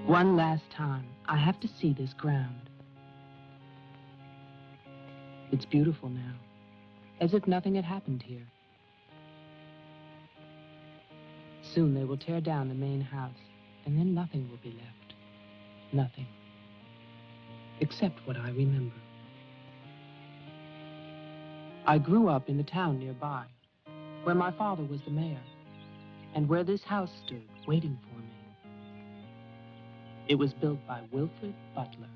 One last time, I have to see this ground. It's beautiful now, as if nothing had happened here. Soon they will tear down the main house, and then nothing will be left. Nothing. Except what I remember. I grew up in the town nearby, where my father was the mayor, and where this house stood, waiting for me. It was built by Wilfred Butler.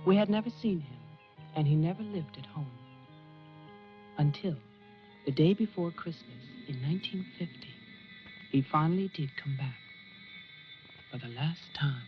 We had never seen him, and he never lived at home. Until the day before Christmas in 1950, he finally did come back. For the last time.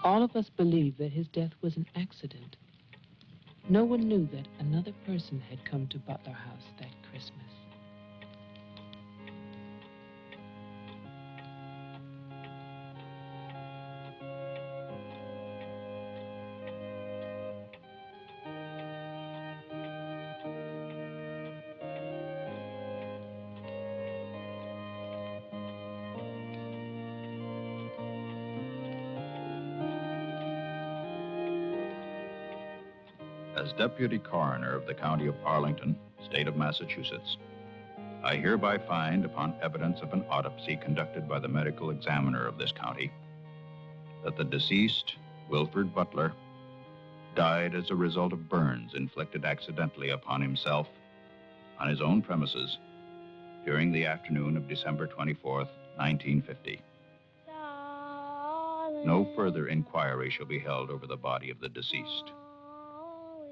All of us believed that his death was an accident. No one knew that another person had come to Butler House that Christmas. As Deputy Coroner of the County of Arlington, State of Massachusetts, I hereby find, upon evidence of an autopsy conducted by the medical examiner of this county, that the deceased, Wilfred Butler, died as a result of burns inflicted accidentally upon himself on his own premises during the afternoon of December 24th, 1950. No further inquiry shall be held over the body of the deceased,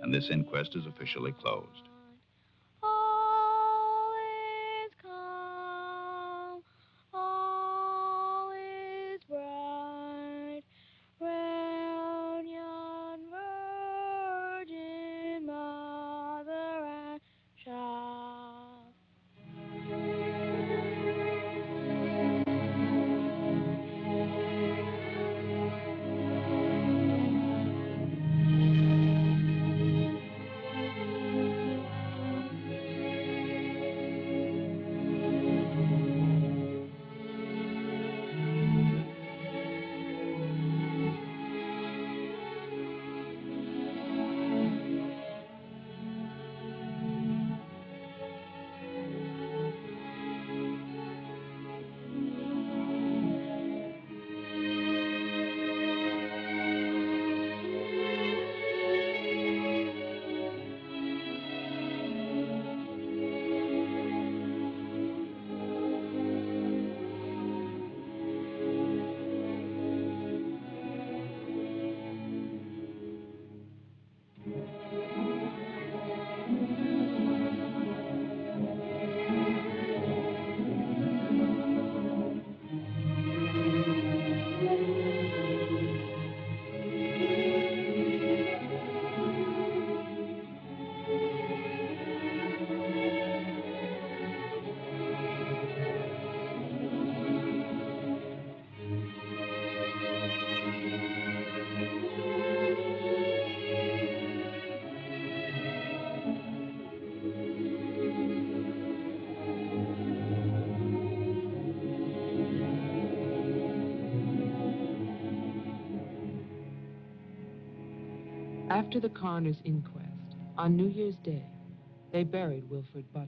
and this inquest is officially closed. All is calm, all is bright, round yon virgin mother and child. After the coroner's inquest, on New Year's Day, they buried Wilfred Butler.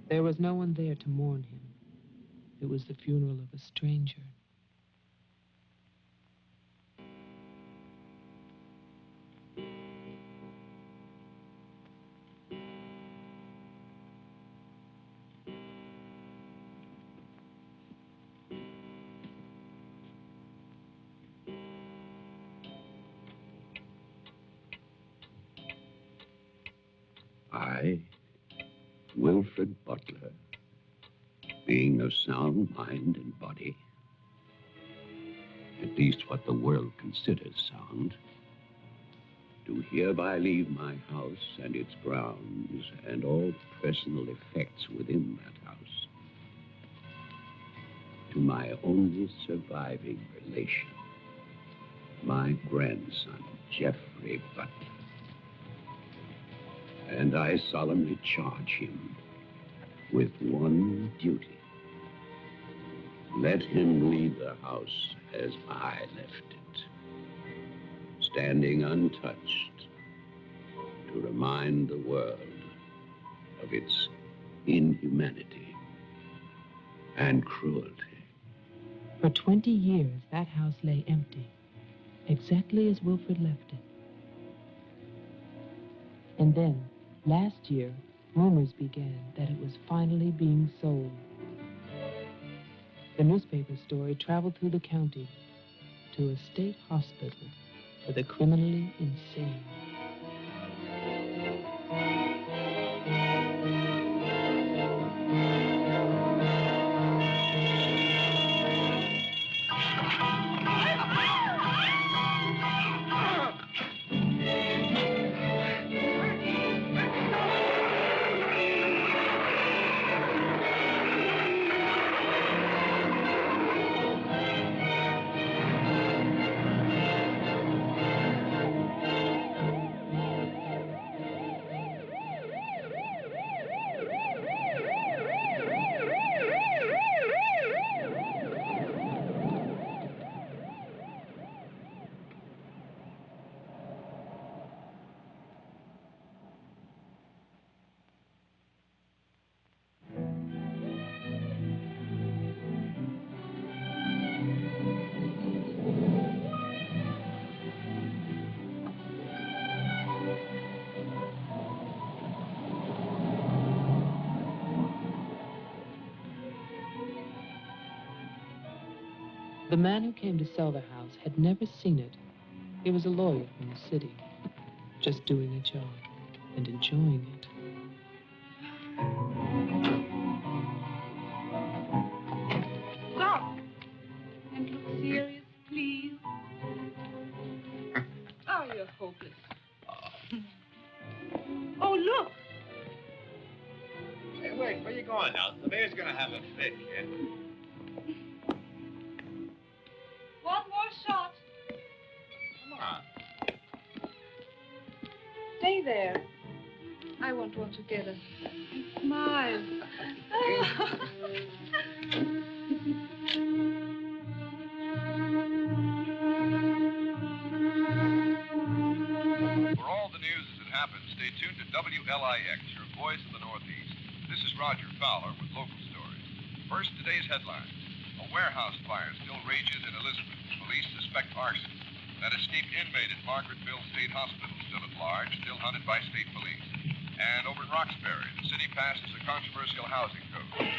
There was no one there to mourn him. It was the funeral of a stranger. I, Wilfred Butler, being of sound mind and body, at least what the world considers sound, do hereby leave my house and its grounds and all personal effects within that house to my only surviving relation, my grandson, Geoffrey Butler. And I solemnly charge him with one duty. Let him leave the house as I left it, standing untouched to remind the world of its inhumanity and cruelty. For 20 years, that house lay empty, exactly as Wilfred left it. And then, last year, rumors began that it was finally being sold. The newspaper story traveled through the county to a state hospital for the criminally insane. The man who came to sell the house had never seen it. He was a lawyer from the city, just doing a job and enjoying it. Stop and look serious, please. Oh, you're hopeless. Oh, look. Hey, wait, where you going now? The mayor's gonna have a fit, kid. One more shot. Come on. Stay there. I want one together. Smile. For all the news as it happens, stay tuned to WLIX, your voice of the Northeast. This is Roger Fowler with local stories. First, today's headlines. A warehouse fire still rages in Elizabeth. Police suspect arson. That escaped inmate at Margaretville State Hospital still at large, still hunted by state police. And over in Roxbury, the city passes a controversial housing code.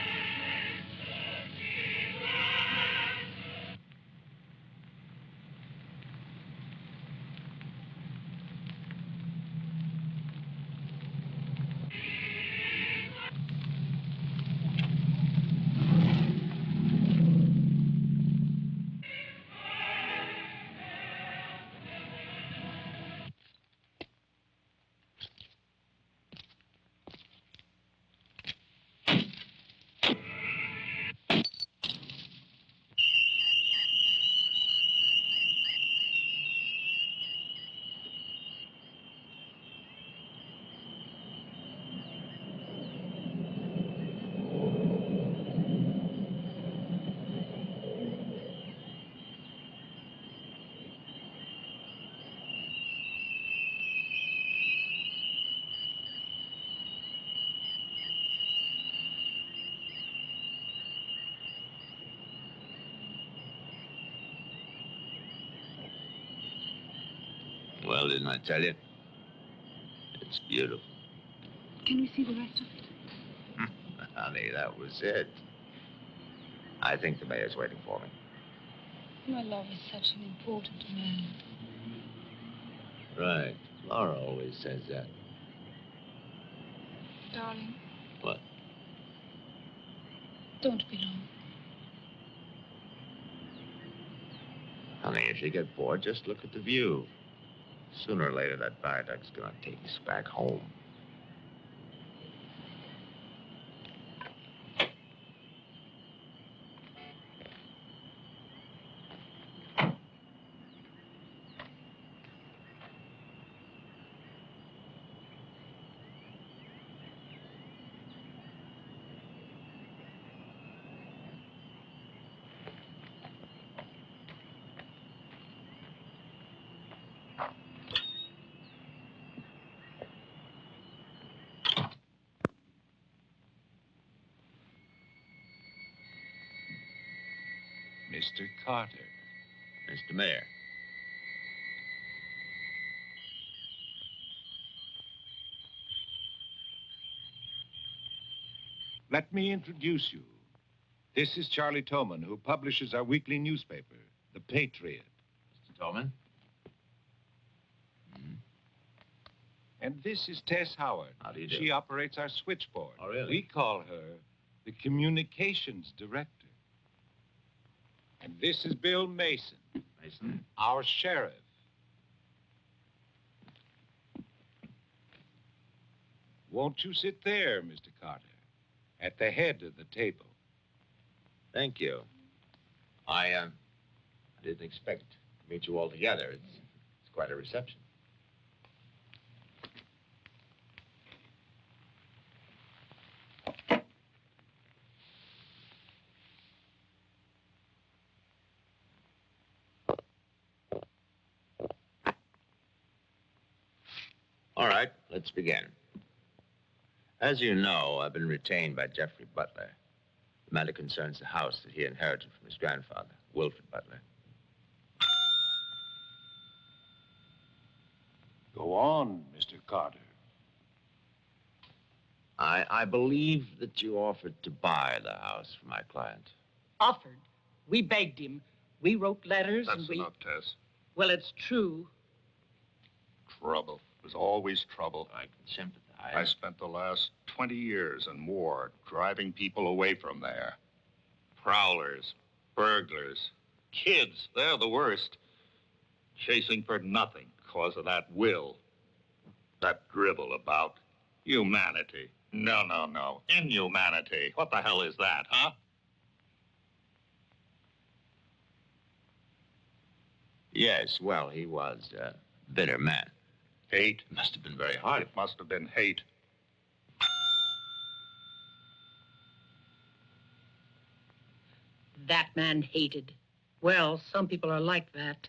Well, didn't I tell you? It's beautiful. Can we see the rest of it? Honey, that was it. I think the mayor's waiting for me. My love is such an important man. Right. Laura always says that. Darling, What? don't be long. Honey, if you get bored, just look at the view. Sooner or later, that viaduct's gonna take us back home. Mr. Carter. Mr. Mayor. Let me introduce you. This is Charlie Toman, who publishes our weekly newspaper, The Patriot. Mr. Tolman. And this is Tess Howard. How do you do? She operates our switchboard. Oh, really? We call her the communications director. And this is Bill Mason, Mason. our sheriff. Won't you sit there, Mr. Carter, at the head of the table? Thank you. I didn't expect to meet you all together. It's quite a reception. All right, let's begin. As you know, I've been retained by Jeffrey Butler. The matter concerns the house that he inherited from his grandfather, Wilfred Butler. Go on, Mr. Carter. I believe that you offered to buy the house for my client. Offered. We begged him. We wrote letters That's and we... enough, Tess. Well, it's true. Trouble. There's always trouble. I can sympathize. I spent the last 20 years and more driving people away from there. Prowlers, burglars, kids, they're the worst. Chasing for nothing because of that will. That dribble about humanity. No. Inhumanity. What the hell is that, huh? Yes, well, he was a bitter man. Hate. It must have been very hard. It must have been hate. That man hated. Well, some people are like that.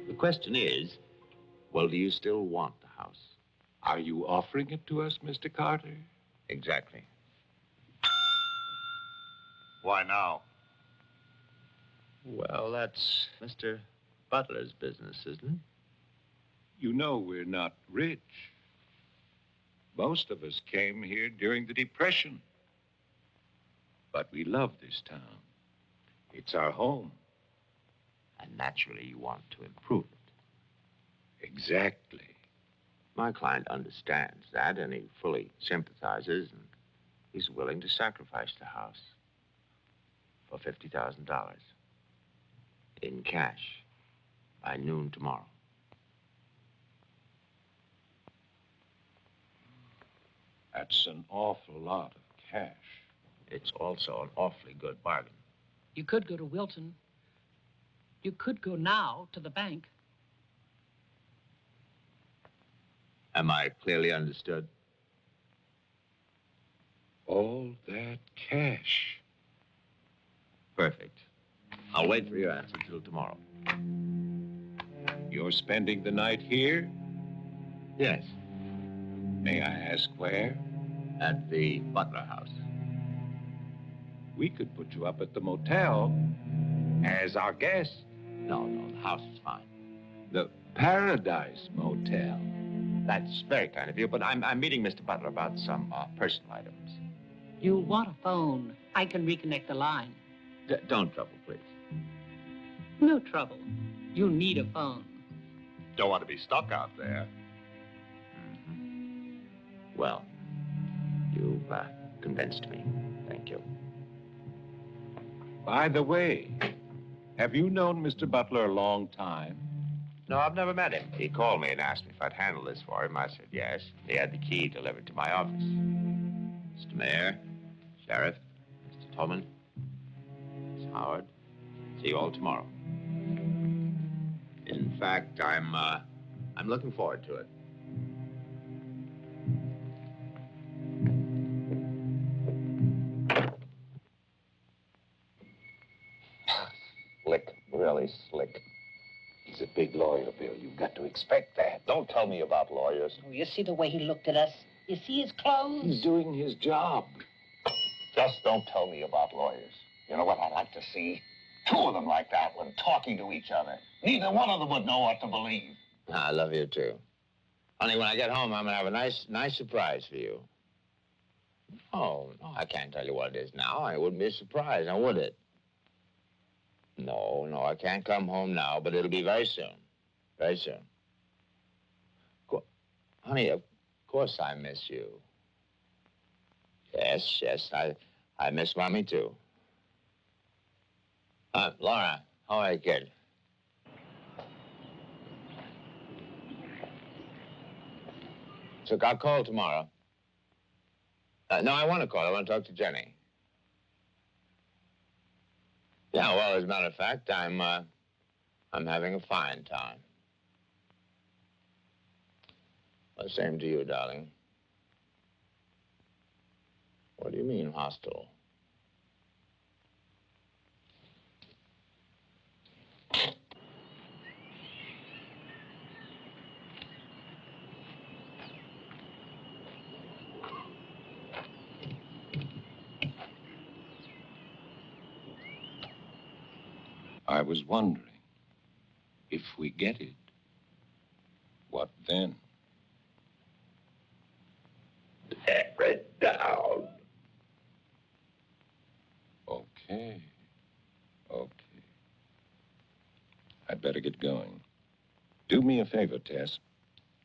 The question is, well, do you still want the house? Are you offering it to us, Mr. Carter? Exactly. Why now? Well, that's Mr. Butler's business, isn't it? You know we're not rich. Most of us came here during the Depression. But we love this town. It's our home. And naturally, you want to improve it. Exactly. My client understands that, and he fully sympathizes, and he's willing to sacrifice the house for $50,000 in cash by noon tomorrow. That's an awful lot of cash. It's also an awfully good bargain. You could go to Wilton. You could go now to the bank. Am I clearly understood? All that cash. Perfect. I'll wait for your answer till tomorrow. You're spending the night here? Yes, May I ask where? at the Butler House. We could put you up at the motel as our guest. No, the house is fine. The Paradise Motel. That's very kind of you, but I'm meeting Mr. Butler about some personal items. You'll want a phone. I can reconnect the line. Don't trouble, please. No trouble. You'll need a phone. Don't want to be stuck out there. Well, you've convinced me. Thank you. By the way, have you known Mr. Butler a long time? No, I've never met him. He called me and asked me if I'd handle this for him. I said yes. He had the key delivered to my office. Mr. Mayor, Sheriff, Mr. Tolman, Miss Howard, see you all tomorrow. In fact, I'm looking forward to it. Slick, really slick. He's a big lawyer, Bill. You've got to expect that. Don't tell me about lawyers. Oh, you see the way he looked at us? You see his clothes? He's doing his job. Just don't tell me about lawyers. You know what I'd like to see? Two of them like that one talking to each other. Neither one of them would know what to believe. I love you, too. Honey, when I get home, I'm going to have a nice surprise for you. Oh, no, I can't tell you what it is now. It wouldn't be a surprise, now would it? No, I can't come home now, but it'll be very soon. Very soon. Honey, of course I miss you. Yes, I miss Mommy, too. Laura, how are you, kid? So I'll call tomorrow. No, I want to call. I want to talk to Jenny. Yeah, well, as a matter of fact, I'm having a fine time. Well, same to you, darling. What do you mean, hostile? I was wondering, if we get it, what then? Tear it down. Okay. I'd better get going. Do me a favor, Tess.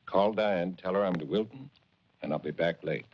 Call Diane, tell her I'm to Wilton, and I'll be back late.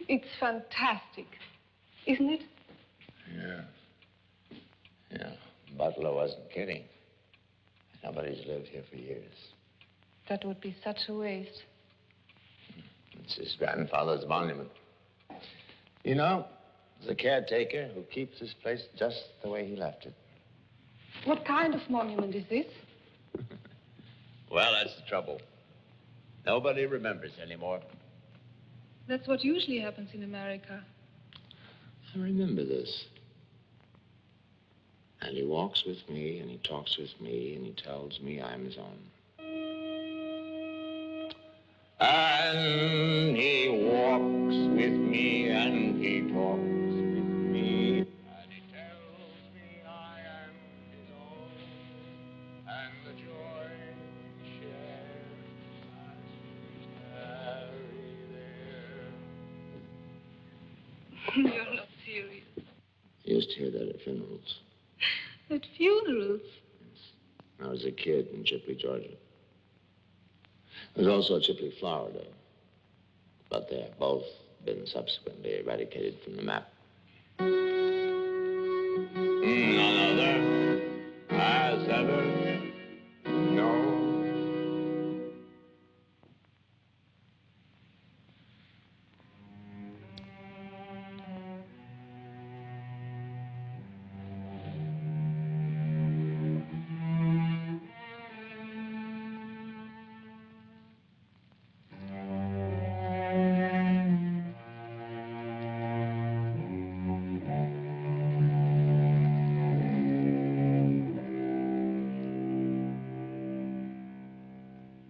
It's fantastic, isn't it? Yeah. Butler wasn't kidding. Nobody's lived here for years. That would be such a waste. It's his grandfather's monument. You know, there's a caretaker who keeps this place just the way he left it. What kind of monument is this? Well, that's the trouble. Nobody remembers anymore. That's what usually happens in America. I remember this. And he walks with me, and he talks with me, and he tells me I'm his own. And he walks with me, and he talks with me, and he tells me I am his own, and the joy we share as we tarry there. You're not serious. I used to hear that at funerals. At funerals? When I was a kid in Chipley, Georgia. There's also a Chipley, Florida. But they have both been subsequently eradicated from the map. None other has ever known.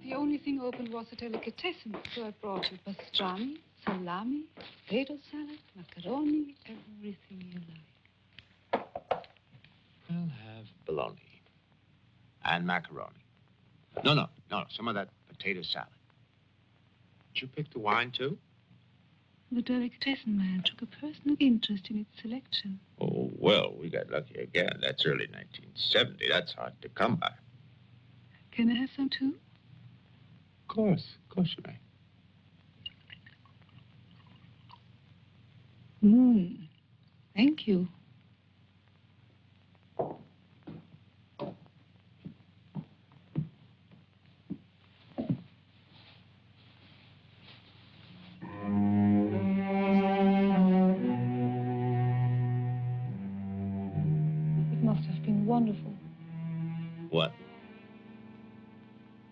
The only thing open was a delicatessen, so I brought you pastrami, salami, potato salad, macaroni, everything you like. I'll have bologna and macaroni. No, some of that potato salad. Did you pick the wine, too? The delicatessen man took a personal interest in its selection. Oh, well, we got lucky again. That's early 1970. That's hard to come by. Can I have some, too? Of course you may. Thank you. It must have been wonderful. What?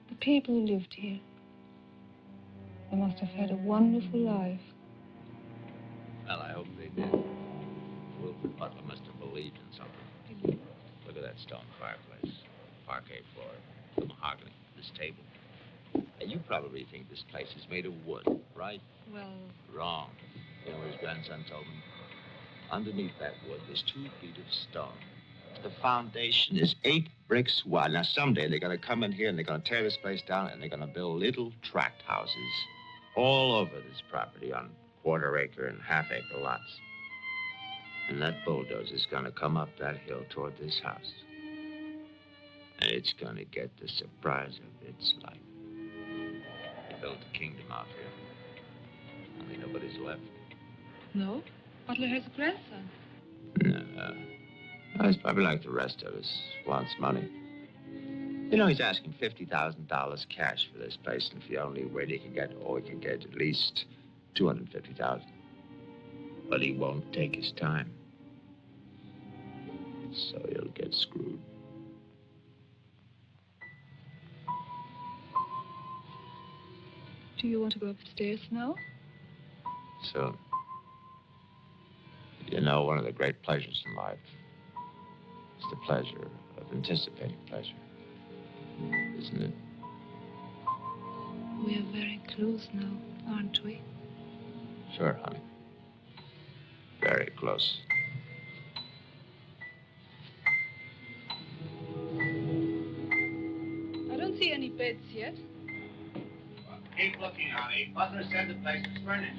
The people who lived here. They must have had a wonderful life. Well, I hope they did. Wilfred Butler must have believed in something. Look at that stone fireplace, parquet floor, the mahogany, this table. And you probably think this place is made of wood, right? Well, Wrong. You know what his grandson told me? Underneath that wood, there's 2 feet of stone. The foundation is 8 bricks wide. Now, someday they're going to come in here and they're going to tear this place down and they're going to build little tract houses all over this property on quarter-acre and half-acre lots. And that bulldozer's going to come up that hill toward this house. And it's going to get the surprise of its life. They built a kingdom out here. Only nobody's left. no. Butler has a grandson. No. He's probably like the rest of us, wants money. You know, he's asking $50,000 cash for this place, and if the only way he can get at least $250,000. But he won't take his time. So he'll get screwed. Do you want to go upstairs now? Soon. You know, one of the great pleasures in life is the pleasure of anticipating pleasure. Isn't it? We are very close now, aren't we? Sure, honey. Very close. I don't see any beds yet. Well, keep looking, honey. Butler said the place was furnished.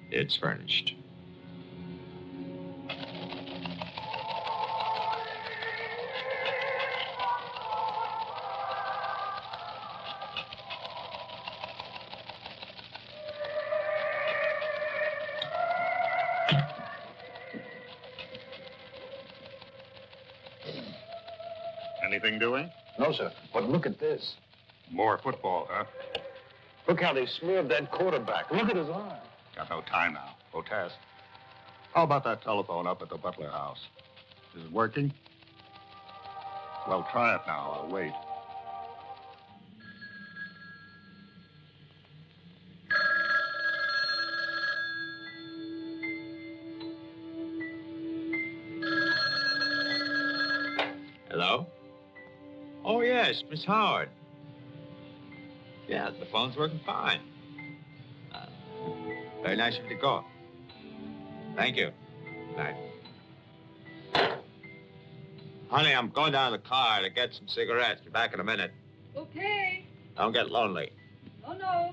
It's furnished. Anything doing? No, sir. But look at this. More football, huh? Look how they smeared that quarterback. Look at his arm. Got no time now. Protest. How about that telephone up at the Butler house? Is it working? Well, try it now. I'll wait. Hello? Oh, yes, Miss Howard. Yeah, the phone's working fine. Very nice of you to call. Thank you. Night. Honey, I'm going down to the car to get some cigarettes. Be back in a minute. Okay. Don't get lonely. No, no.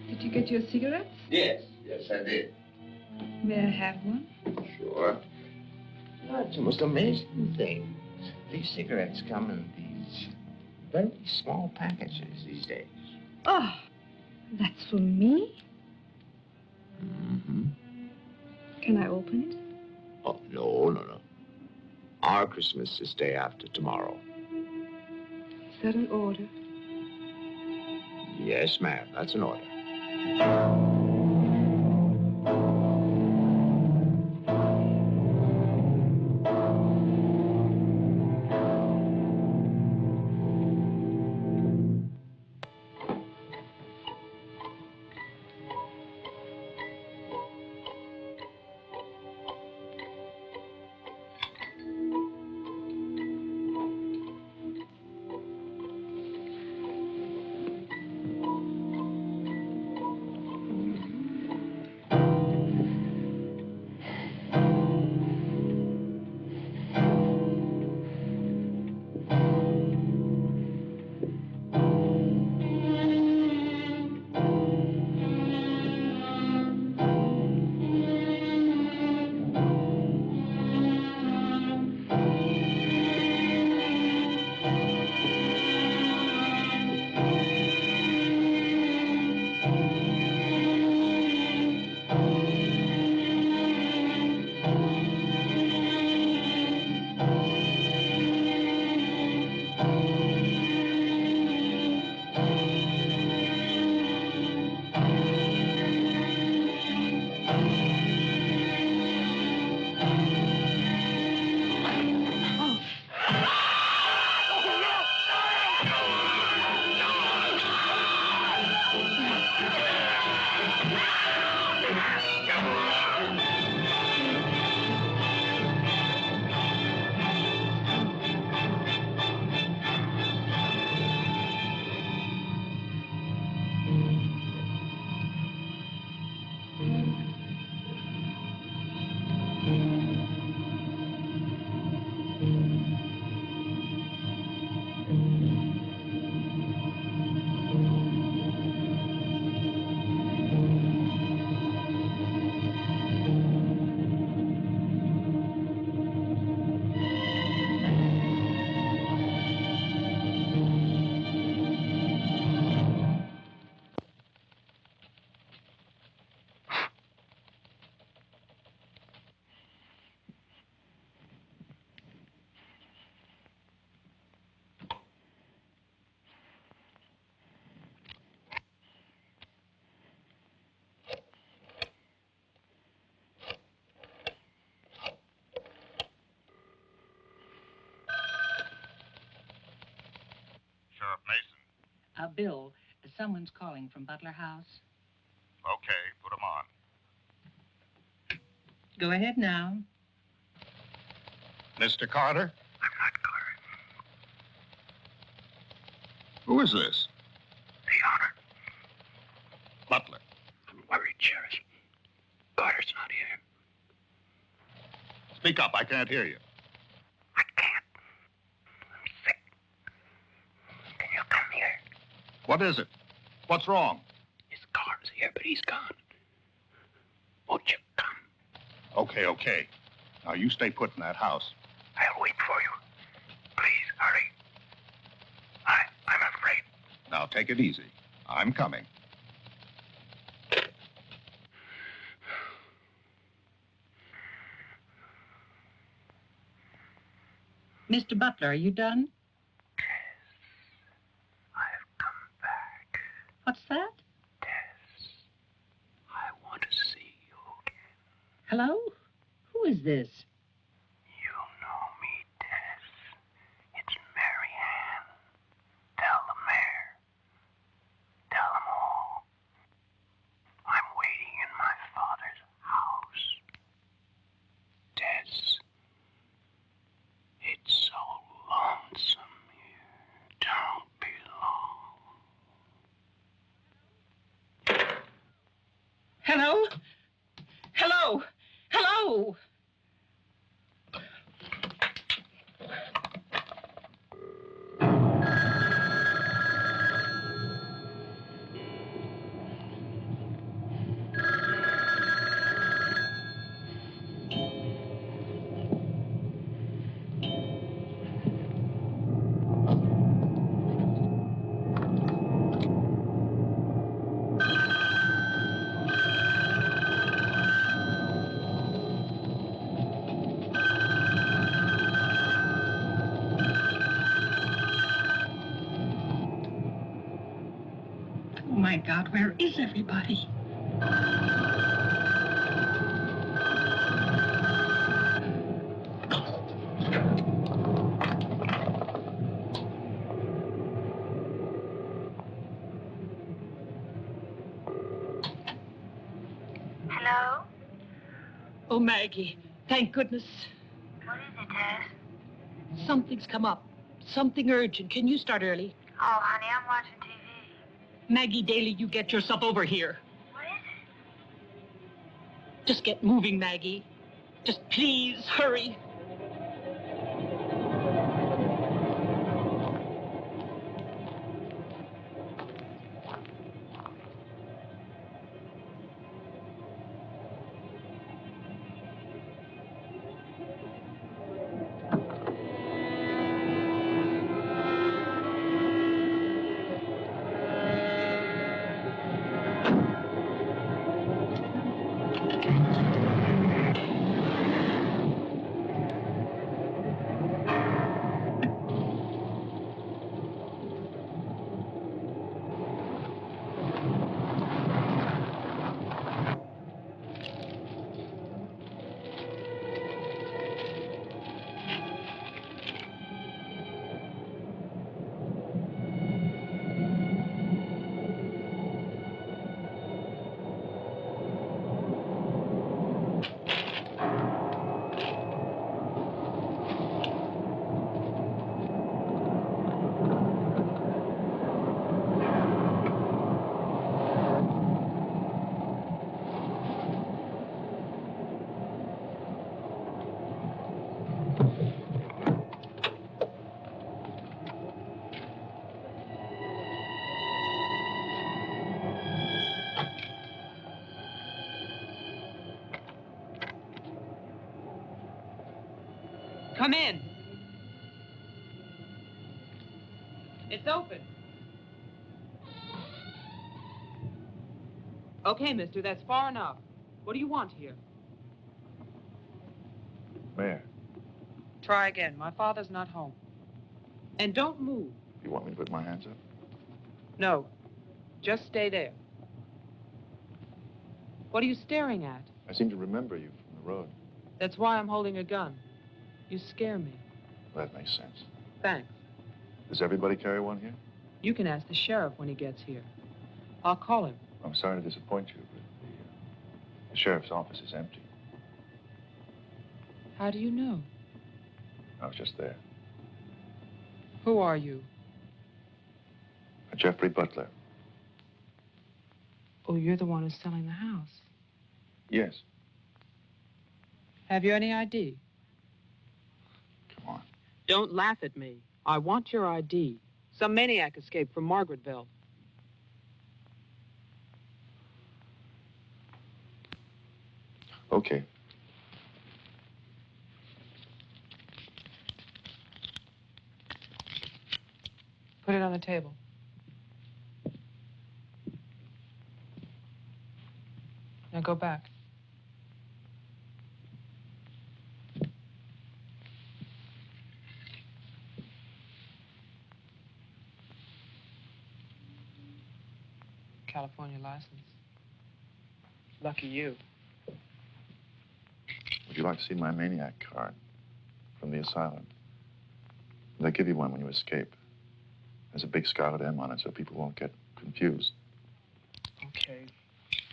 Did you get your cigarettes? Yes, I did. May I have one? Sure. No, it's the most amazing thing. These cigarettes come in these very small packages these days. Oh, that's for me? Mm-hmm. Can I open it? Oh, no. Our Christmas is day after tomorrow. Is that an order? Yes, ma'am. That's an order. Bill, someone's calling from Butler House. Okay, put him on. Go ahead now. Mr. Carter? I'm not Carter. Who is this? The owner. Butler. I'm worried, Sheriff. Carter's not here. Speak up, I can't hear you. I can't. I'm sick. Can you come here? What is it? What's wrong? His car's here, but he's gone. Won't you come? Okay. Now, you stay put in that house. I'll wait for you. Please, hurry. I'm afraid. Now, take it easy. I'm coming. Mr. Butler, are you done? I've come back. What's that? Tess, I want to see you again. Hello? Who is this? You know me, Tess. It's Mary Ann. Tell the mayor. Tell them all. I'm waiting in my father's house. Tess, it's so lonesome here. Don't be long. Hello? Hello? Hello? Oh, my God, where is everybody? Hello? Oh, Maggie, thank goodness. What is it, Tess? Something's come up. Something urgent. Can you start early? Oh, honey, I'm watching TV. Maggie Daly, you get yourself over here. What is it? Just get moving, Maggie. Just please hurry. Come in. It's open. Okay, mister, that's far enough. What do you want here? Mayor, Try again. My father's not home. And don't move. you want me to put my hands up? No. Just stay there. What are you staring at? I seem to remember you from the road. That's why I'm holding a gun. You scare me. That makes sense. Thanks. Does everybody carry one here? You can ask the sheriff when he gets here. I'll call him. I'm sorry to disappoint you, but the sheriff's office is empty. How do you know? I was just there. Who are you? Jeffrey Butler. Oh, you're the one who's selling the house. Yes. Have you any ID? Come on. Don't laugh at me. I want your ID. Some maniac escaped from Margaretville. Okay. Put it on the table. Now go back. California license. Lucky you. Would you like to see my maniac card from the asylum? They give you one when you escape. There's a big scarlet M on it so people won't get confused. Okay.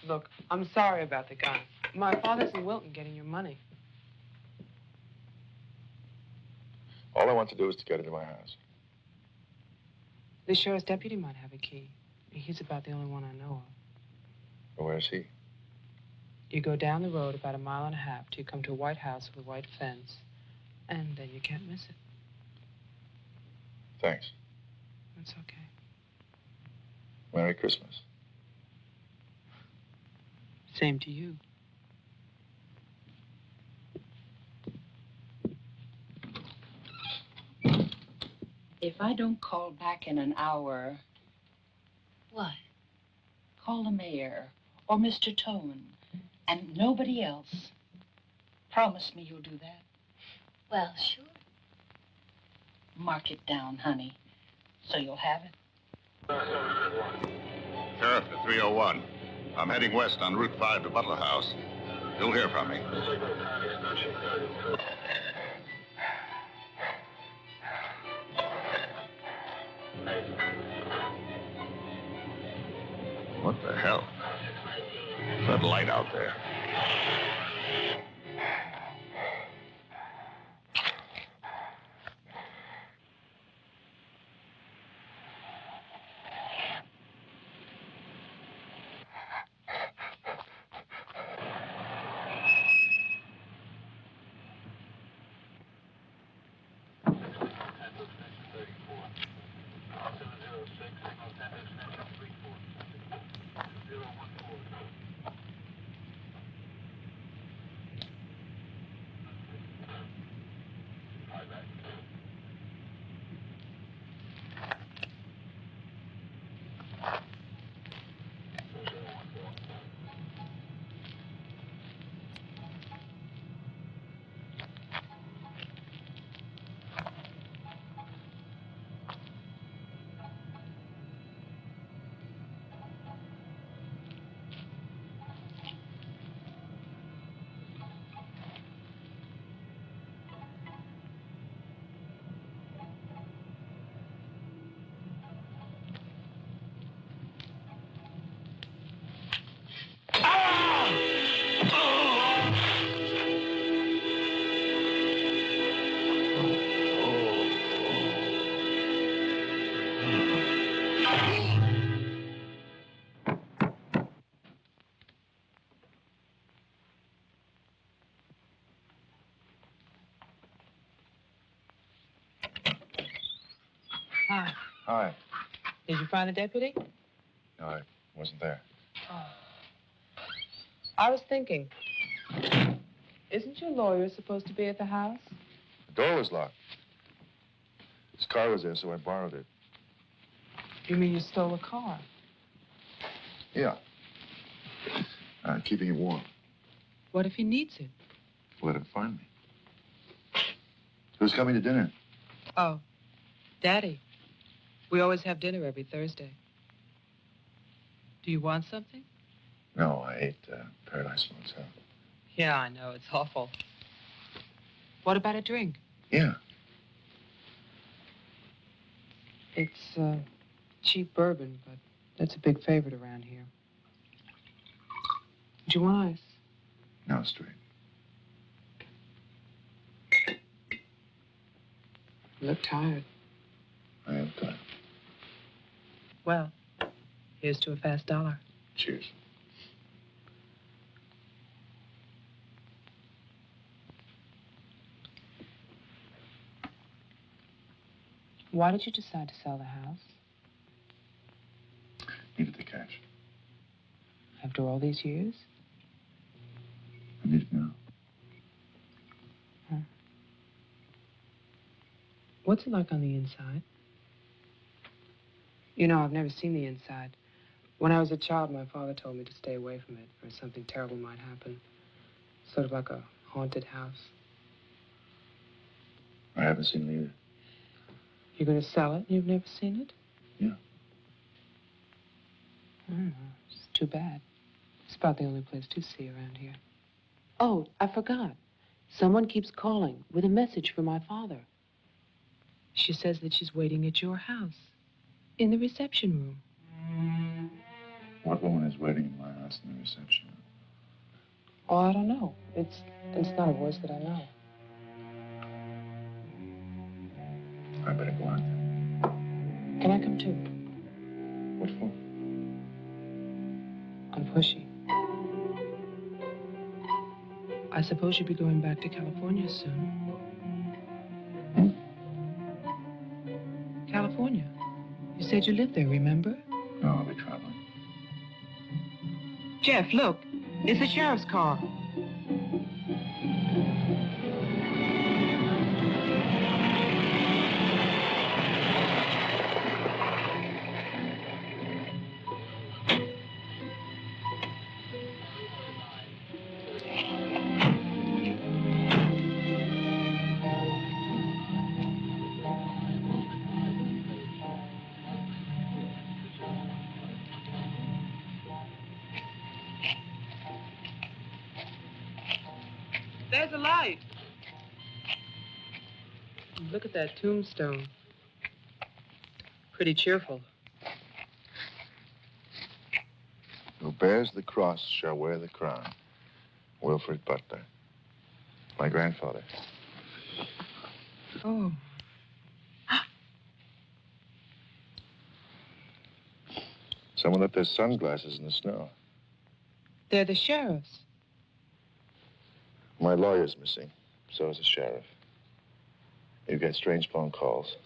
Look, I'm sorry about the gun. My father's in Wilton getting your money. All I want to do is to get into my house. The sheriff's deputy might have a key. He's about the only one I know of. Well, where's he? You go down the road about 1.5 miles till you come to a white house with a white fence, and then you can't miss it. Thanks. That's okay. Merry Christmas. Same to you. If I don't call back in an hour... What? Call the mayor or Mr. Tone and nobody else. Promise me you'll do that. Well, sure. Mark it down, honey, so you'll have it. Sheriff, to 301. I'm heading west on Route 5 to Butler House. You'll hear from me. What the hell? That light out there. Hi. Hi. Did you find the deputy? No, I wasn't there. Oh. I was thinking, isn't your lawyer supposed to be at the house? The door was locked. His car was there, so I borrowed it. You mean you stole a car? Yeah. Keeping it warm. What if he needs it? Let him find me. Who's coming to dinner? Oh, Daddy. We always have dinner every Thursday. Do you want something? No, I ate Paradise Motel. Yeah, I know. It's awful. What about a drink? Yeah. It's Cheap bourbon, but that's a big favorite around here. Do you want ice? No, straight. You look tired. I am tired. Well, here's to a fast dollar. Cheers. Why did you decide to sell the house? Needed the cash. After all these years? I need it now. What's it like on the inside? You know, I've never seen the inside. When I was a child, my father told me to stay away from it, or something terrible might happen. Sort of like a haunted house. I haven't seen it either. You're going to sell it? You've never seen it? Yeah. I don't know. It's too bad. It's about the only place to see around here. Oh, I forgot. Someone keeps calling with a message for my father. She says that she's waiting at your house, in the reception room. What woman is waiting in my house in the reception room? Oh, I don't know. It's not a voice that I know. I better go out there. Can I come too? What for? I'm pushy. I suppose you'll be going back to California soon. California. You said you lived there, remember? No, I'll be traveling. Jeff, look. It's the sheriff's car. There's a light. Look at that tombstone. Pretty cheerful. Who bears the cross shall wear the crown. Wilfred Butler. My grandfather. Oh. Someone left their sunglasses in the snow. They're the sheriff's. My lawyer's missing. So is the sheriff. You get strange phone calls.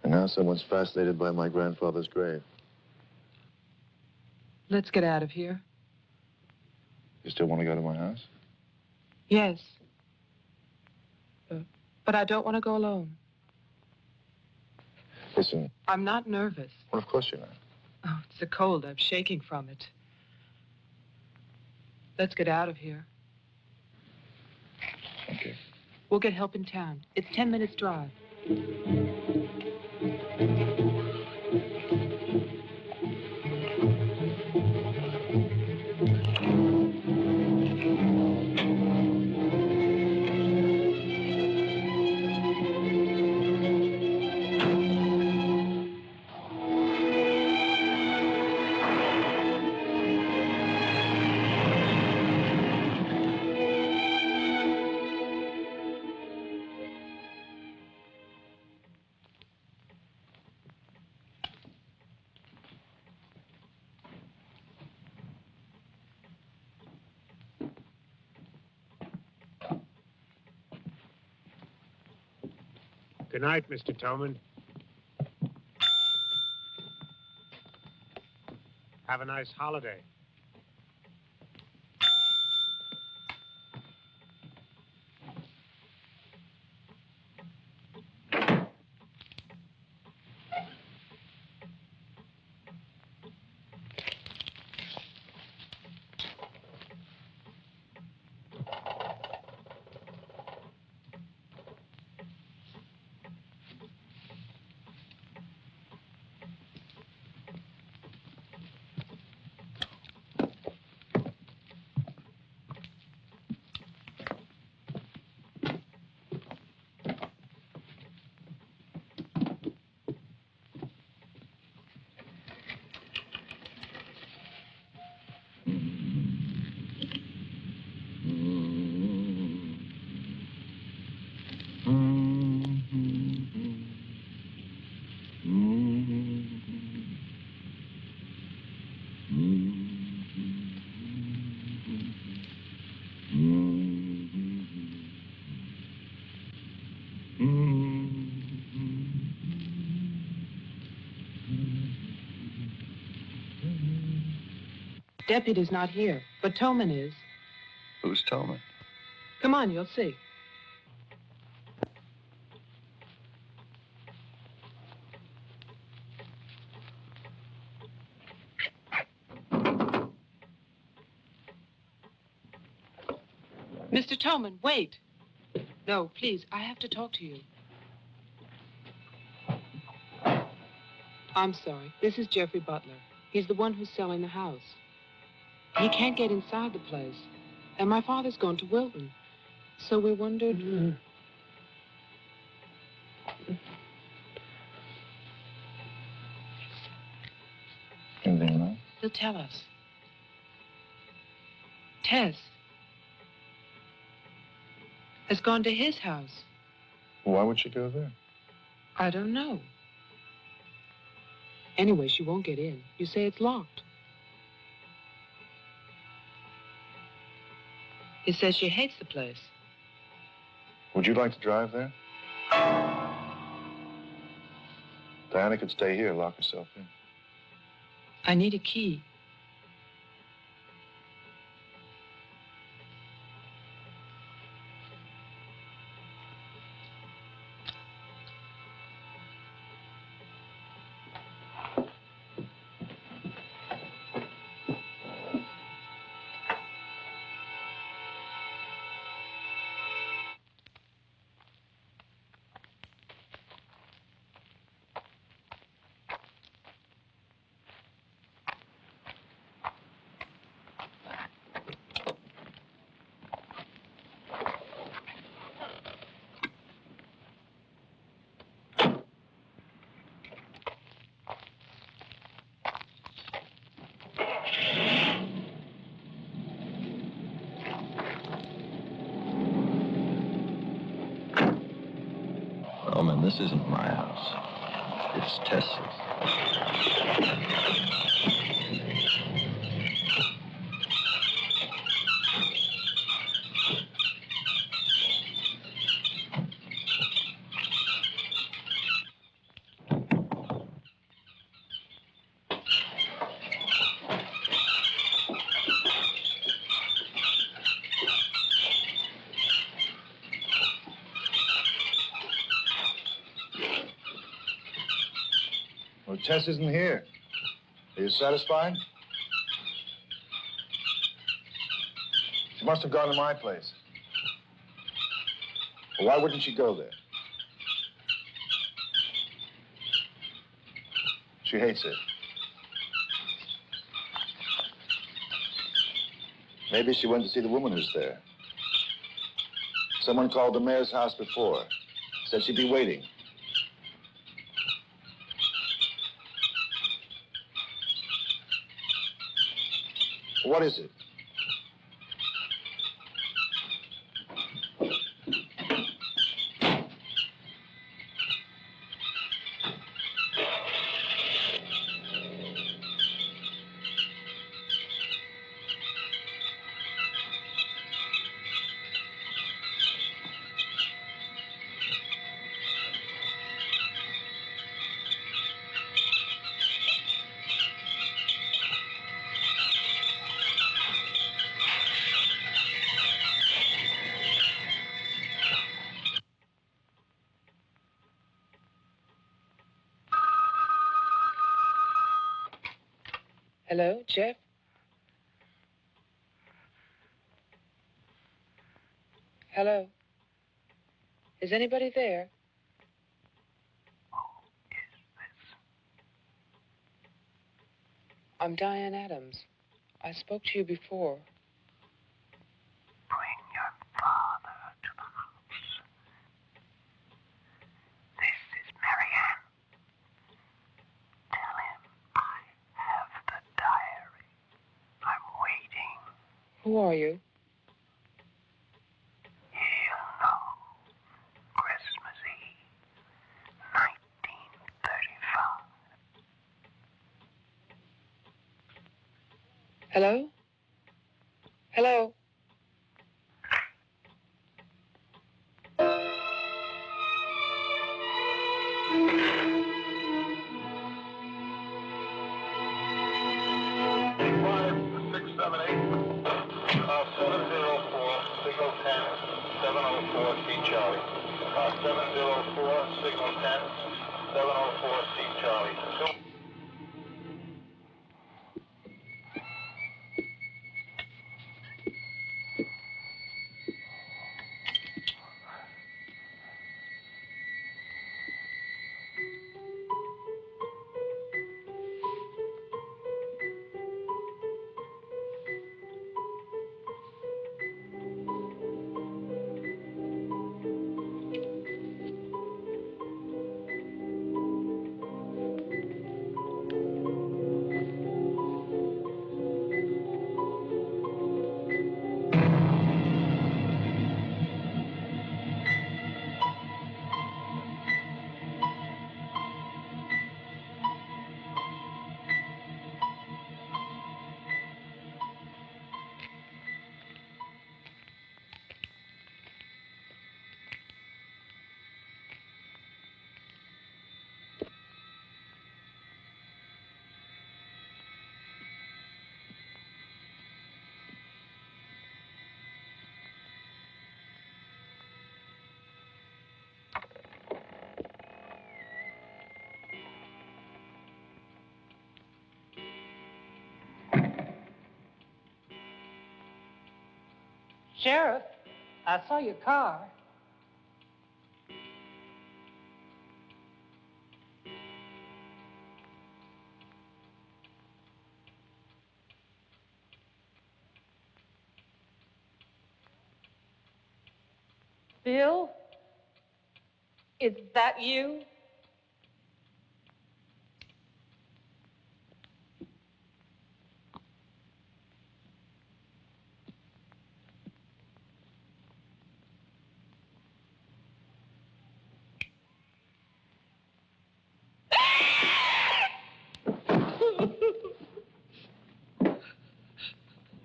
And now someone's fascinated by my grandfather's grave. Let's get out of here. You still want to go to my house? Yes. But I don't want to go alone. Listen. I'm not nervous. Well, of course you're not. Oh, it's the cold. I'm shaking from it. Let's get out of here. Okay. We'll get help in town. It's 10 minutes drive. Good night, Mr. Tillman. Have a nice holiday. Deputy's not here, but Toman is. Who's Toman? Come on, you'll see. Mr. Toman, wait. No, please, I have to talk to you. I'm sorry. This is Jeffrey Butler. He's the one who's selling the house. He can't get inside the place. And my father's gone to Wilton. So we wondered... Anything wrong? He'll tell us. Tess has gone to his house. Why would she go there? I don't know. Anyway, she won't get in. You say it's locked. He says she hates the place. Would you like to drive there? Diana could stay here, lock herself in. I need a key. Oh, man, this isn't my house. It's Tess's. Well, Tess isn't here. Are you satisfied? She must have gone to my place. Well, why wouldn't she go there? She hates it. Maybe she went to see the woman who's there. Someone called the mayor's house before. Said she'd be waiting. What is it? Hello, Jeff? Hello? Is anybody there? I'm Diane Adams. I spoke to you before. Bring your father to the house. This is Marianne. Tell him I have the diary. I'm waiting. Who are you? He'll know. Christmas Eve, 1935. Hello? Hello? Signal 10, 704, Steve Charlie. Sheriff, I saw your car. Bill? Is that you?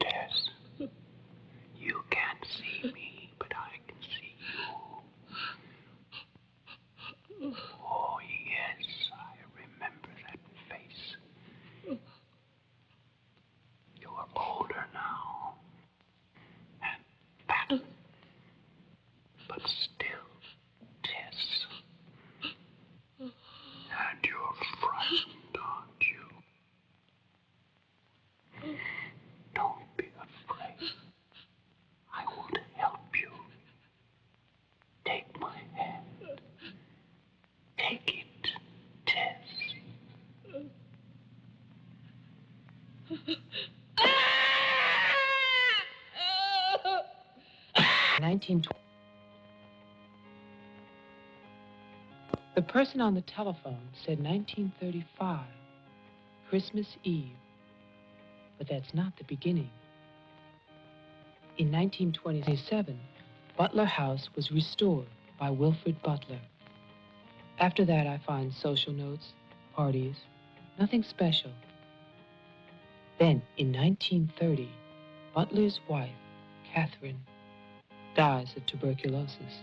Tess, you can't see me, but I can see you. Oh, yes, I remember that face. You're older now. And fat. But still, Tess. And you're frightened, aren't you? Don't be afraid. I want to help you. Take my hand. Take it, Tess. 1920. The person on the telephone said 1935, Christmas Eve. But that's not the beginning. In 1927, Butler House was restored by Wilfred Butler. After that, I find social notes, parties, nothing special. Then, in 1930, Butler's wife, Catherine, dies of tuberculosis.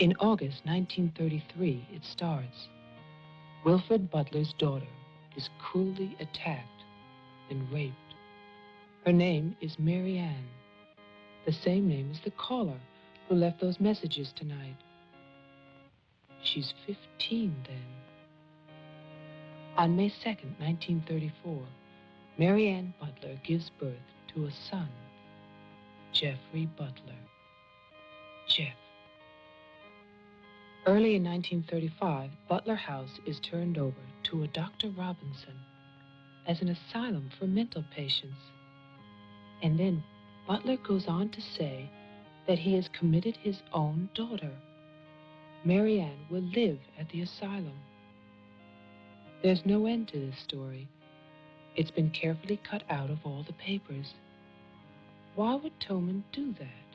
In August 1933, it starts. Wilfred Butler's daughter is cruelly attacked and raped. Her name is Mary Ann, the same name as the caller who left those messages tonight. She's 15 then. On May 2nd, 1934, Mary Ann Butler gives birth to a son, Jeffrey Butler. Jeff. Early in 1935, Butler House is turned over to a Dr. Robinson as an asylum for mental patients. And then Butler goes on to say that he has committed his own daughter. Mary Ann will live at the asylum. There's no end to this story. It's been carefully cut out of all the papers. Why would Toman do that?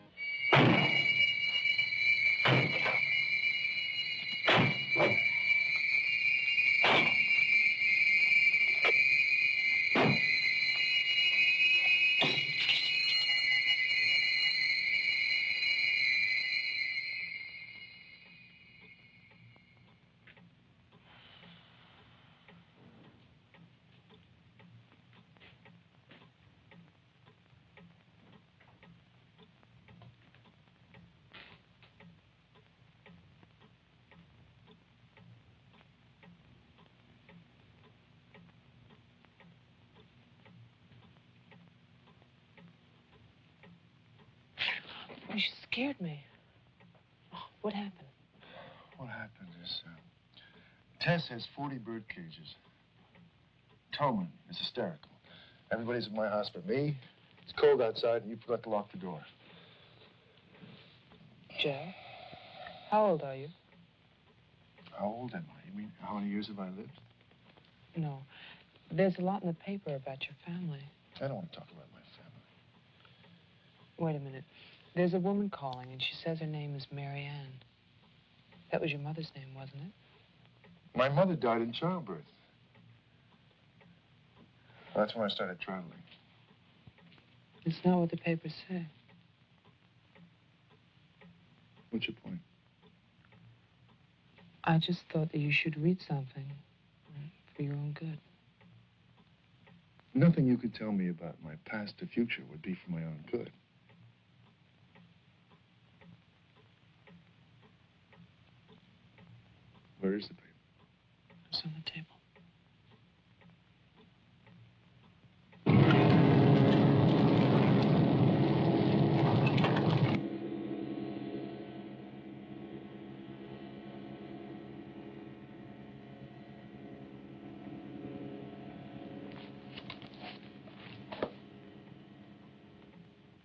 scared me. Oh, what happened? What happened is, Tess has 40 bird cages. Toman is hysterical. Everybody's at my house but me. It's cold outside, and you forgot to lock the door. Joe, how old are you? How old am I? You mean, how many years have I lived? No. There's a lot in the paper about your family. I don't want to talk about my family. Wait a minute. There's a woman calling, and she says her name is Mary Ann. That was your mother's name, wasn't it? My mother died in childbirth. Well, that's when I started traveling. It's not what the papers say. What's your point? I just thought that you should read something for your own good. Nothing you could tell me about my past or future would be for my own good. Where is the paper? It's on the table.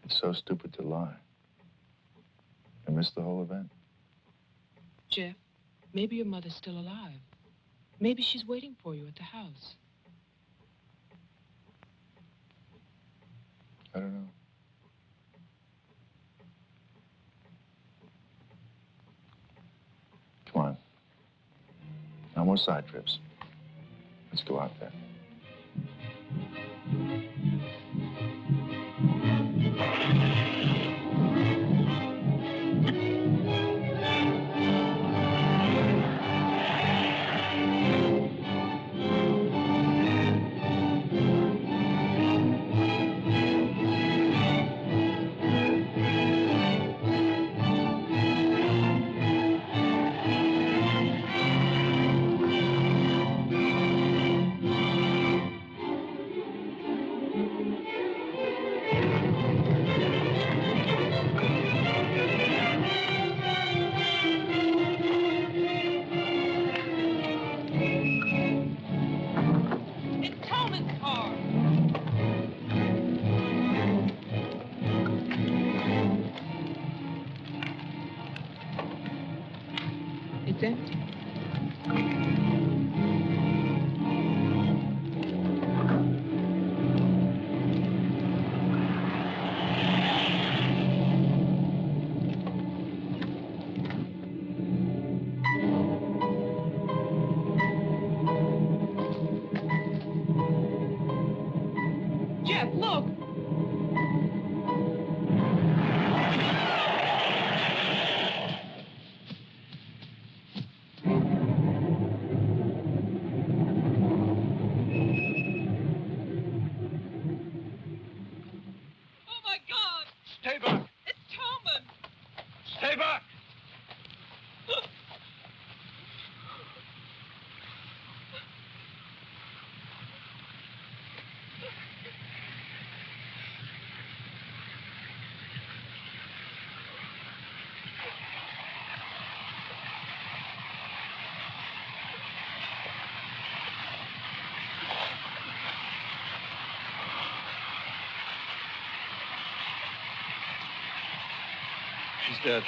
It's so stupid to lie. I missed the whole event. Jeff, maybe your mother's still alive. Maybe she's waiting for you at the house. I don't know. Come on. No more side trips. Let's go out there. It's empty. Jeff, look! Stay back! It's Toman! Stay back! She's dead.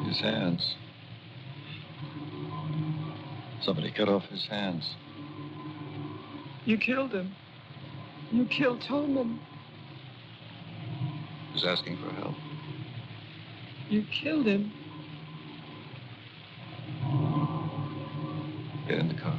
His hands. Somebody cut off his hands. You killed him. You killed Toman. He's asking for help. You killed him. Get in the car.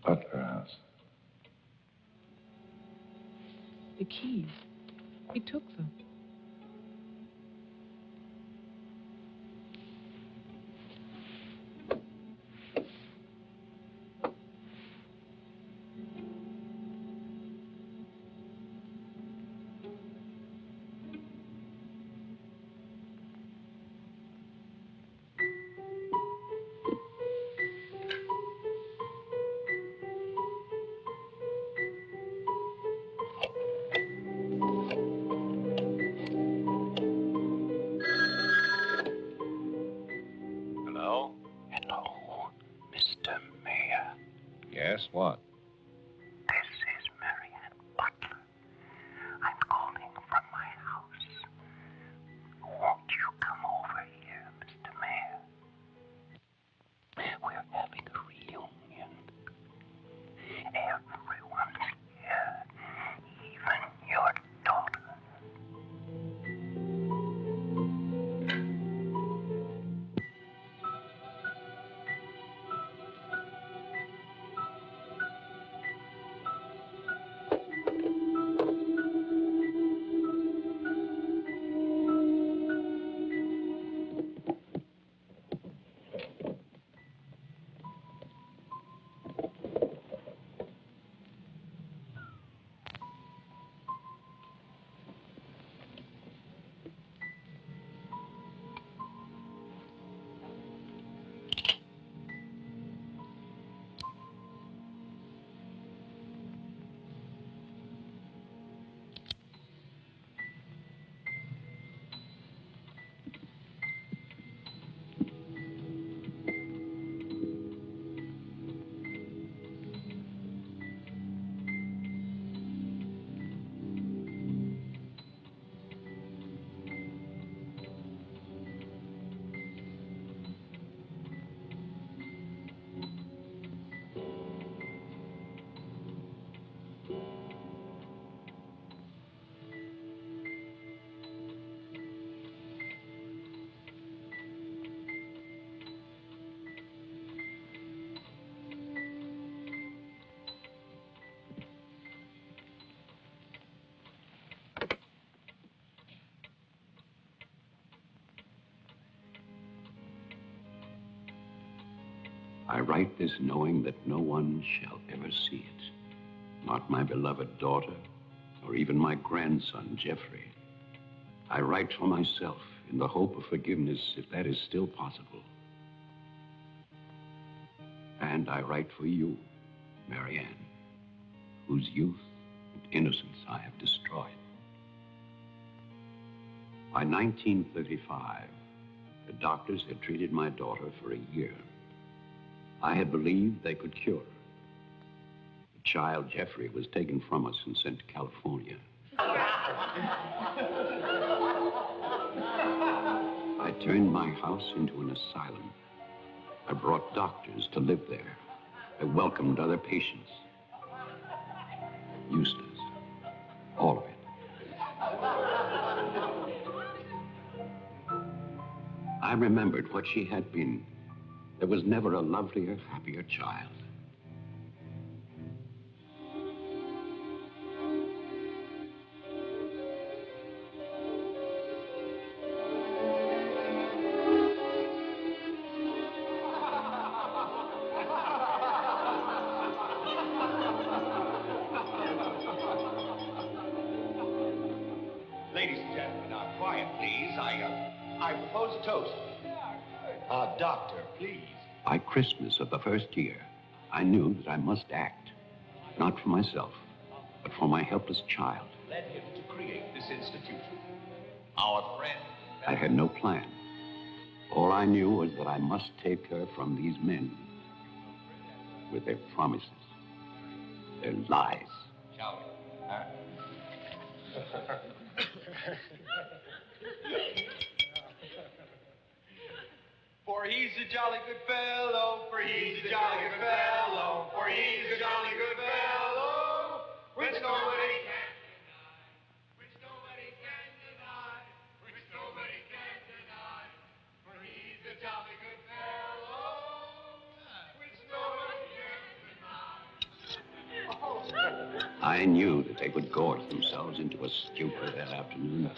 Butler House. The keys. He took them. Hello? Hello, Mr. Mayor. Yes, what? This is Marianne Butler. I'm calling from my house. Won't you come over here, Mr. Mayor? We're having a reunion. Everyone's here, even your daughter. I write this knowing that no one shall ever see it. Not my beloved daughter, or even my grandson, Jeffrey. I write for myself in the hope of forgiveness, if that is still possible. And I write for you, Marianne, whose youth and innocence I have destroyed. By 1935, the doctors had treated my daughter for a year. I had believed they could cure her. The child, Jeffrey, was taken from us and sent to California. I turned my house into an asylum. I brought doctors to live there. I welcomed other patients. Useless. All of it. I remembered what she had been. There was never a lovelier, happier child. Ladies and gentlemen, now quiet, please. I propose a toast. Doctor, please. By Christmas of the first year, I knew that I must act, not for myself, but for my helpless child. Led him to create this institution. Our friend. I had no plan. All I knew was that I must take her from these men with their promises, their lies. Shall we? For he's a jolly good fellow, for he's a jolly good fellow, for he's a jolly good fellow, which nobody can deny, which nobody can deny, which nobody can deny, for he's a jolly good fellow, which nobody can deny. I knew that they would gorge themselves into a stupor that afternoon.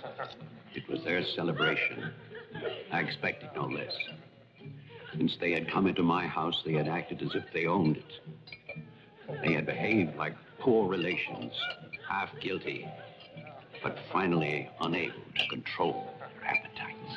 It was their celebration. I expected no less. Since they had come into my house, they had acted as if they owned it. They had behaved like poor relations, half guilty, but finally unable to control their appetites.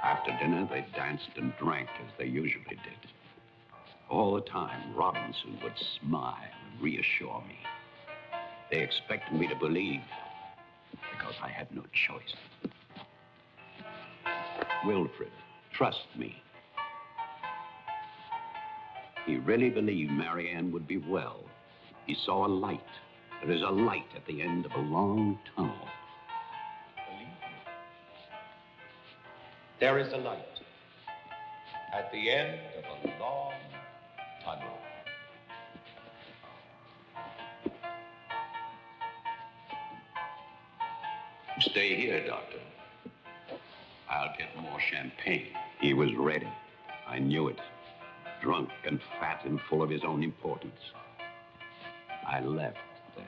After dinner, they danced and drank as they usually did. All the time, Robinson would smile and reassure me. They expected me to believe, because I had no choice. Wilfred, trust me. He really believed Marianne would be well. He saw a light. There is a light at the end of a long tunnel. Believe me. There is a light at the end of a long tunnel. Stay here, Doctor. I'll get more champagne. He was ready. I knew it. Drunk and fat and full of his own importance. I left then.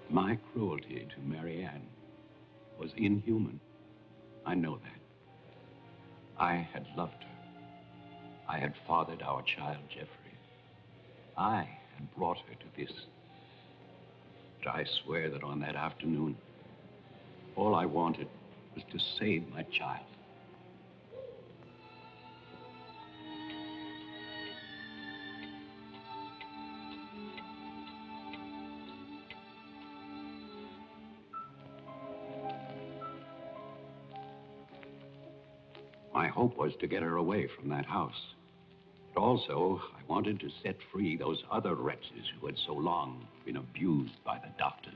My cruelty to Marianne was inhuman. I know that. I had loved her. I had fathered our child, Jeffrey. I had brought her to this. But I swear that on that afternoon, all I wanted was to save my child. My hope was to get her away from that house. But also, I wanted to set free those other wretches who had so long been abused by the doctors.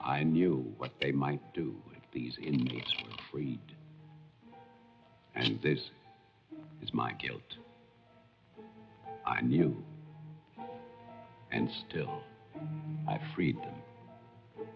I knew what they might do if these inmates were freed. And this is my guilt. I knew. And still, I freed them.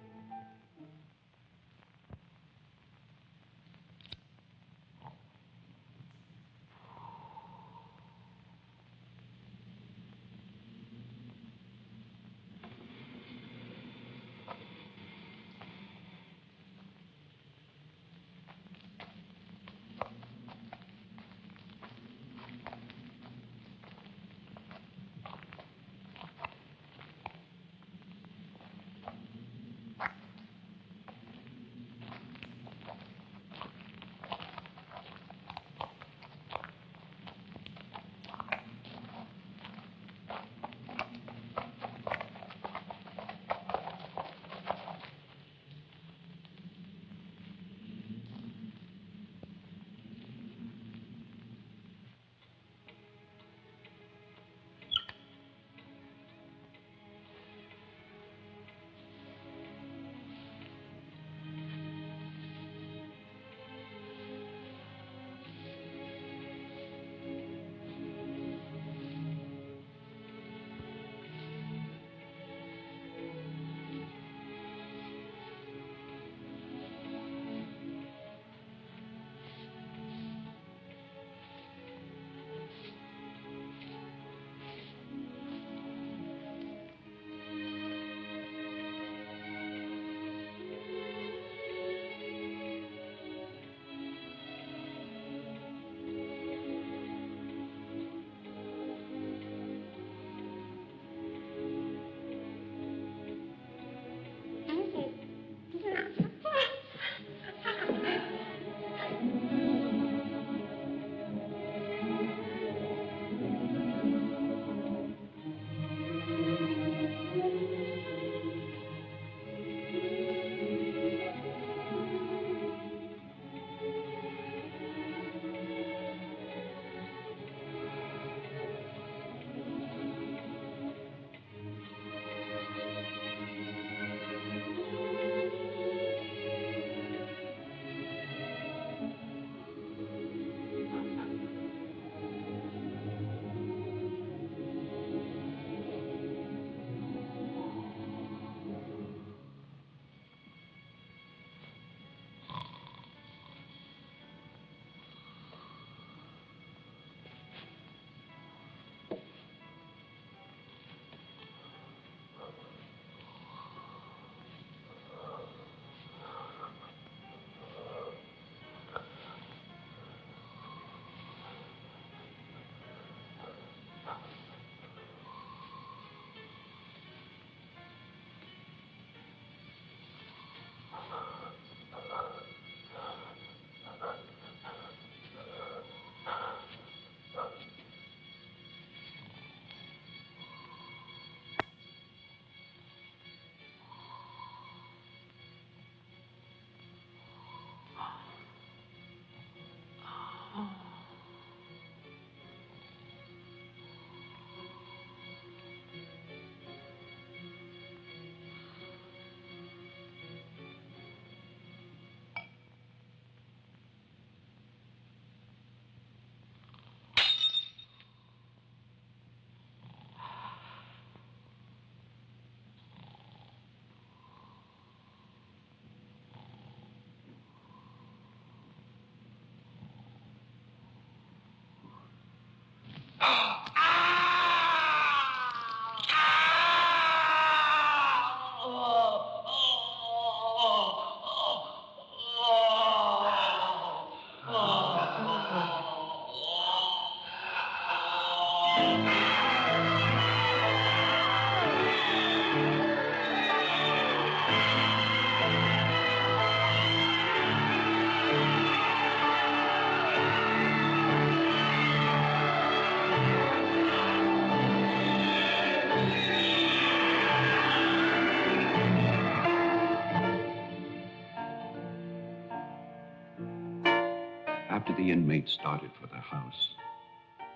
After the inmates started for the house,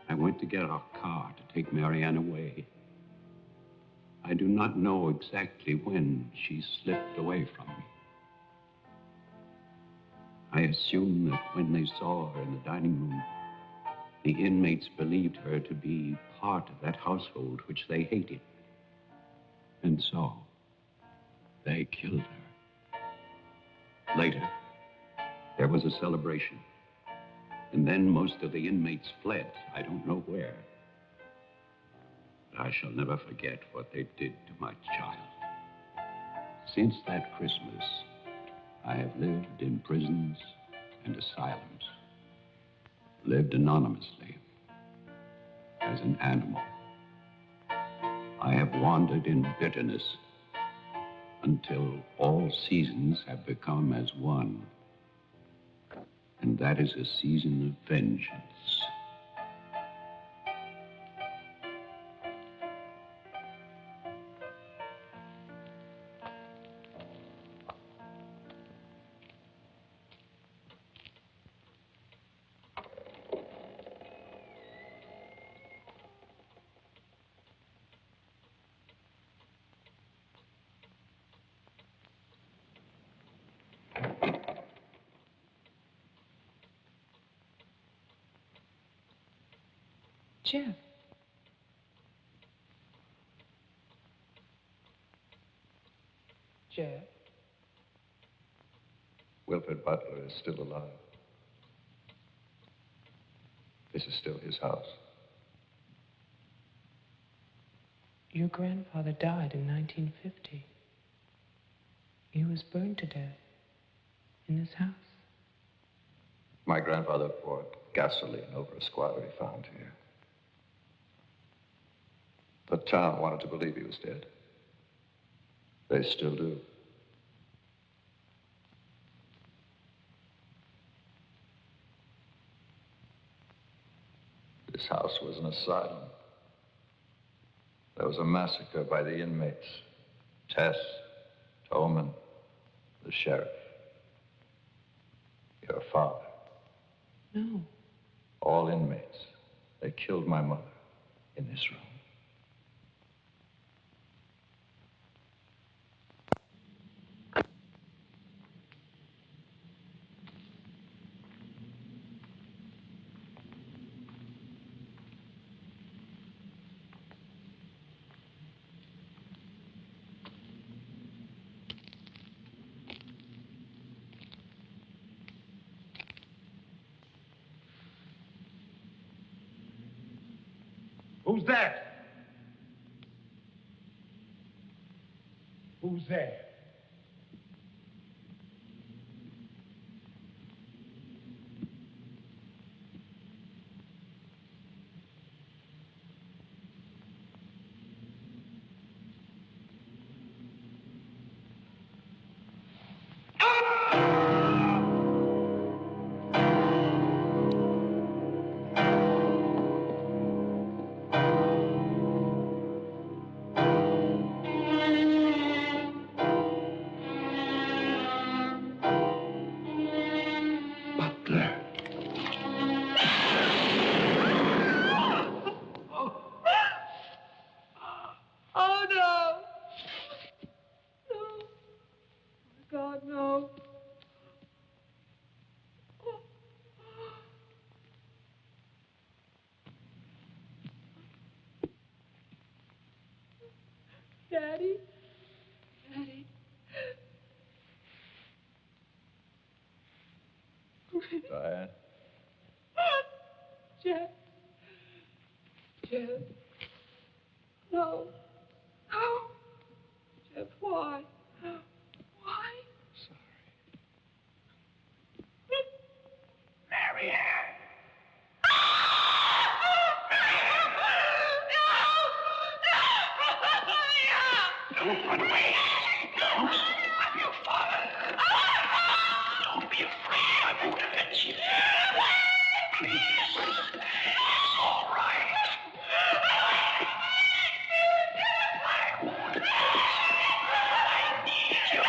I went to get our car to take Marianne away. I do not know exactly when she slipped away from me. I assume that when they saw her in the dining room, the inmates believed her to be part of that household which they hated. And so, they killed her. Later, there was a celebration. And then most of the inmates fled. I don't know where. But I shall never forget what they did to my child. Since that Christmas, I have lived in prisons and asylums. Lived anonymously, as an animal. I have wandered in bitterness until all seasons have become as one. And that is a season of vengeance. Jeff. Jeff. Wilfred Butler is still alive. This is still his house. Your grandfather died in 1950. He was burned to death in this house. My grandfather poured gasoline over a squatter he found here. The town wanted to believe he was dead. They still do. This house was an asylum. There was a massacre by the inmates. Tess, Tolman, the sheriff. Your father. No. All inmates. They killed my mother in this room. Who's that? Who's there? Oh, no. No. Oh, God, no. Daddy? Daddy? Diane? Jeff? Jeff? No. No. Jeff, why? Why? Marianne. Don't run away. Don't. I'm your father. Don't be afraid. I won't hurt you. Please. It's all right. I won't hurt you. I need you.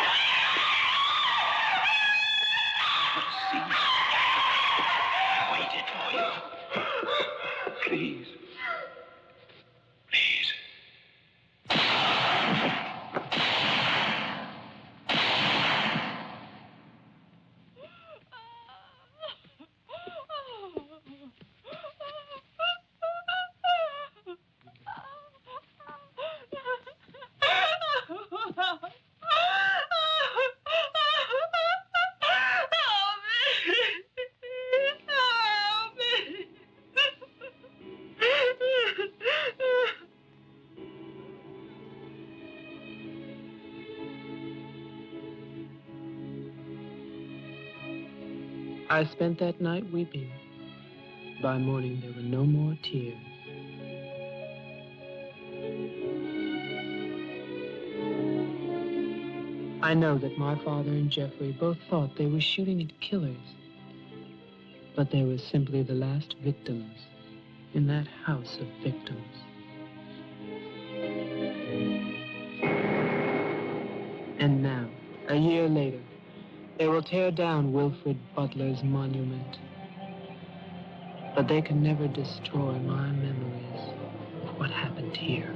See? I spent that night weeping. By morning, there were no more tears. I know that my father and Jeffrey both thought they were shooting at killers, but they were simply the last victims in that house of victims. And now, a year later, they will tear down Wilfred Butler's monument. But they can never destroy my memories of what happened here.